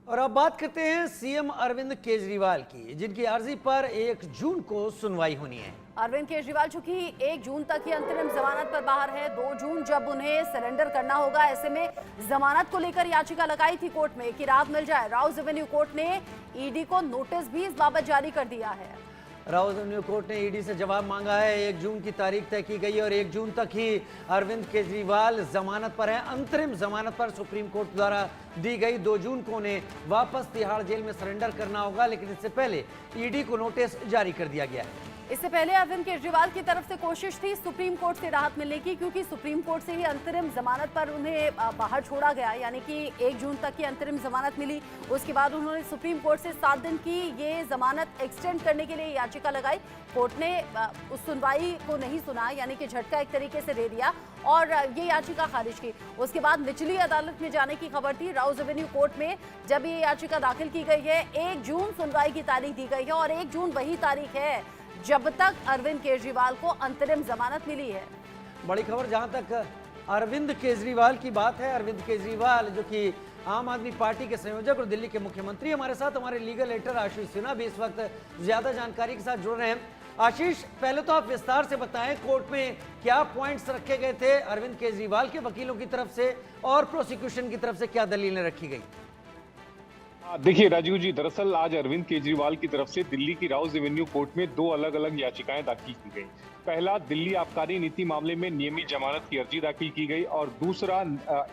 और अब बात करते हैं सीएम अरविंद केजरीवाल की, जिनकी अर्जी पर 1 जून को सुनवाई होनी है। अरविंद केजरीवाल चूंकि 1 जून तक ही अंतरिम जमानत पर बाहर है, 2 जून जब उन्हें सरेंडर करना होगा, ऐसे में जमानत को लेकर याचिका लगाई थी कोर्ट में कि राहत मिल जाए। राउज एवेन्यू कोर्ट ने ईडी को नोटिस भी इस बाबत जारी कर दिया है। राउज एवेन्यू कोर्ट ने ईडी से जवाब मांगा है। 1 जून की तारीख तय की गई और 1 जून तक ही अरविंद केजरीवाल जमानत पर है। अंतरिम जमानत पर सुप्रीम कोर्ट द्वारा दी गई 2 जून को उन्हें वापस तिहाड़ जेल में सरेंडर करना होगा, लेकिन इससे पहले ईडी को नोटिस जारी कर दिया गया है। इससे पहले अरविंद केजरीवाल की तरफ से कोशिश थी सुप्रीम कोर्ट से राहत मिलने की, क्योंकि सुप्रीम कोर्ट से ही अंतरिम जमानत पर उन्हें बाहर छोड़ा गया, यानी कि 1 जून तक की अंतरिम जमानत मिली। उसके बाद उन्होंने सुप्रीम कोर्ट से 7 दिन की ये जमानत एक्सटेंड करने के लिए याचिका लगाई। कोर्ट ने उस सुनवाई को नहीं सुना, यानी कि झटका एक तरीके से दे दिया और ये याचिका खारिज की। उसके बाद निचली अदालत में जाने की खबर थी। राउज एवेन्यू कोर्ट में जब ये याचिका दाखिल की गई है, 1 जून सुनवाई की तारीख दी गई है और 1 जून वही तारीख है जब तक अरविंद केजरीवाल को अंतरिम जमानत मिली है। बड़ी खबर जहां तक अरविंद केजरीवाल की बात है, अरविंद केजरीवाल जो कि आम आदमी पार्टी के संयोजक और दिल्ली के मुख्यमंत्री, हमारे साथ हमारे लीगल एडिटर आशीष सिन्हा भी इस वक्त ज्यादा जानकारी के साथ जुड़ रहे हैं। आशीष, पहले तो आप विस्तार से बताएं कोर्ट में क्या पॉइंट्स रखे गए थे अरविंद केजरीवाल के वकीलों की तरफ से और प्रोसिक्यूशन की तरफ से क्या दलीलें रखी गई? देखिए राजीव जी, दरअसल आज अरविंद केजरीवाल की तरफ से दिल्ली की राउज एवेन्यू कोर्ट में 2 अलग अलग याचिकाएं दाखिल की गई। पहला, दिल्ली आबकारी नीति मामले में नियमित जमानत की अर्जी दाखिल की गई और दूसरा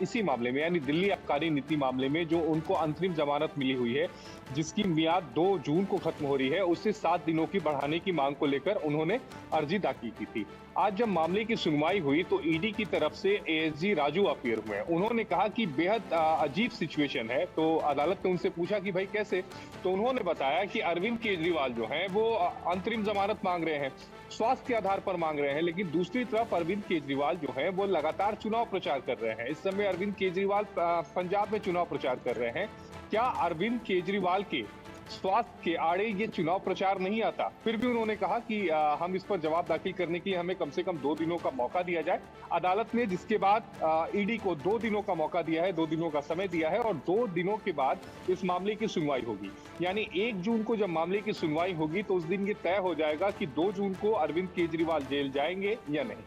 इसी मामले में यानी दिल्ली आबकारी नीति मामले में जो उनको अंतरिम जमानत मिली हुई है, जिसकी मियाद 2 जून को खत्म हो रही है, उससे 7 दिनों की बढ़ाने की मांग को लेकर उन्होंने अर्जी दाखिल की थी। आज जब मामले की सुनवाई हुई तो ईडी की तरफ से एएसजी राजू अपीयर हुए। उन्होंने कहा कि बेहद अजीब सिचुएशन है, तो अदालत ने उनसे पूछा कि भाई कैसे, तो उन्होंने बताया कि अरविंद केजरीवाल जो हैं वो अंतरिम जमानत मांग रहे हैं, स्वास्थ्य के आधार पर मांग रहे हैं, लेकिन दूसरी तरफ अरविंद केजरीवाल जो है वो लगातार चुनाव प्रचार कर रहे हैं। इस समय अरविंद केजरीवाल पंजाब में चुनाव प्रचार कर रहे हैं। क्या अरविंद केजरीवाल के स्वास्थ्य के आड़े ये चुनाव प्रचार नहीं आता? फिर भी उन्होंने कहा कि हम इस पर जवाब दाखिल करने के लिए हमें कम से कम 2 दिनों का मौका दिया जाए। अदालत ने जिसके बाद ईडी को 2 दिनों का मौका दिया है, 2 दिनों का समय दिया है और 2 दिनों के बाद इस मामले की सुनवाई होगी। यानी 1 जून को जब मामले की सुनवाई होगी तो उस दिन ये तय हो जाएगा कि 2 जून को अरविंद केजरीवाल जेल जाएंगे या नहीं।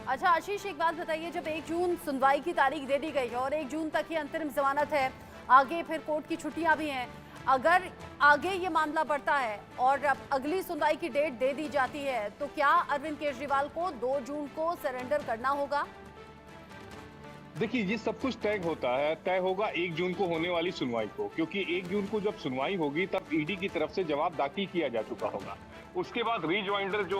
अच्छा आशीष, एक बात बताइए, जब 1 जून सुनवाई की तारीख दे दी गई है और 1 जून तक ही अंतरिम जमानत है, आगे फिर कोर्ट की छुट्टियां भी हैं, अगर आगे ये मामला बढ़ता है और अगली सुनवाई की डेट दे दी जाती है, तो क्या अरविंद केजरीवाल को 2 जून को सरेंडर करना होगा? देखिए, ये सब कुछ तय होगा 1 जून को होने वाली सुनवाई को, क्योंकि 1 जून को जब सुनवाई होगी तब ईडी की तरफ से जवाब दाखिल किया जा चुका होगा। उसके बाद रीजॉइंडर जो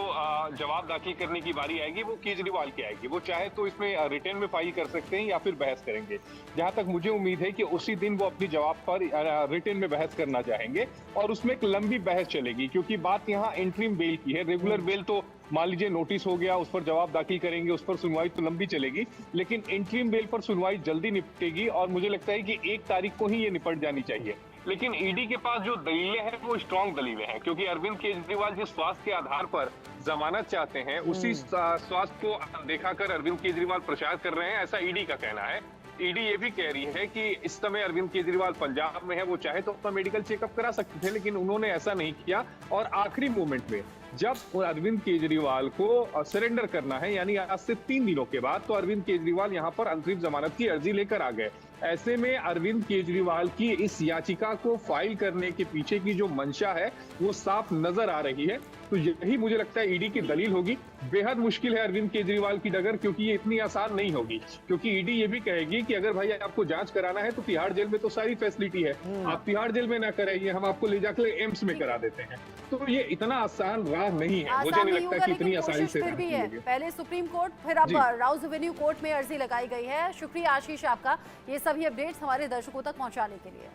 जवाब दाखिल करने की बारी आएगी वो केजरीवाल की आएगी। वो चाहे तो इसमें रिटर्न में फाइल कर सकते हैं या फिर बहस करेंगे। जहां तक मुझे उम्मीद है कि उसी दिन वो अपनी जवाब पर रिटर्न में बहस करना चाहेंगे और उसमें एक लंबी बहस चलेगी, क्योंकि बात यहाँ इंटरिम बेल की है। रेगुलर बेल तो मान लीजिए नोटिस हो गया, उस पर जवाब दाखिल करेंगे, उस पर सुनवाई तो लंबी चलेगी, लेकिन इंटरिम बेल पर सुनवाई जल्दी निपटेगी और मुझे लगता है कि 1 तारीख को ही ये निपट जानी चाहिए। लेकिन ईडी के पास जो दलीलें हैं वो स्ट्रांग दलीलें हैं, क्योंकि अरविंद केजरीवाल जिस स्वास्थ्य के आधार पर जमानत चाहते हैं उसी स्वास्थ्य को दिखाकर अरविंद केजरीवाल प्रचार कर रहे हैं, ऐसा ईडी का कहना है। ईडी ये भी कह रही है कि इस समय अरविंद केजरीवाल पंजाब में है, वो चाहे तो अपना मेडिकल चेकअप करा सकते थे, लेकिन उन्होंने ऐसा नहीं किया और आखिरी मोमेंट में जब अरविंद केजरीवाल को सरेंडर करना है, यानी आज से 3 दिनों के बाद, तो अरविंद केजरीवाल यहां पर अंतरिम जमानत की अर्जी लेकर आ गए। ऐसे में अरविंद केजरीवाल की इस याचिका को फाइल करने के पीछे की जो मंशा है वो साफ नजर आ रही है। तो यही मुझे लगता है ईडी की दलील होगी। बेहद मुश्किल है अरविंद केजरीवाल की डगर, क्योंकि ये इतनी आसान नहीं होगी, क्योंकि ईडी ये भी कहेगी कि अगर भाई आपको जांच कराना है तो तिहाड़ जेल में तो सारी फैसिलिटी है, आप तिहाड़ जेल में ना कराइए, हम आपको ले जाकर एम्स में करा देते हैं। तो ये इतना आसान राह नहीं है, मुझे नहीं लगता कि इतनी आसानी से भी है। पहले सुप्रीम कोर्ट, फिर अब राउज एवेन्यू कोर्ट में अर्जी लगाई गई है। शुक्रिया आशीष आपका ये सभी अपडेट्स हमारे दर्शकों तक पहुंचाने के लिए।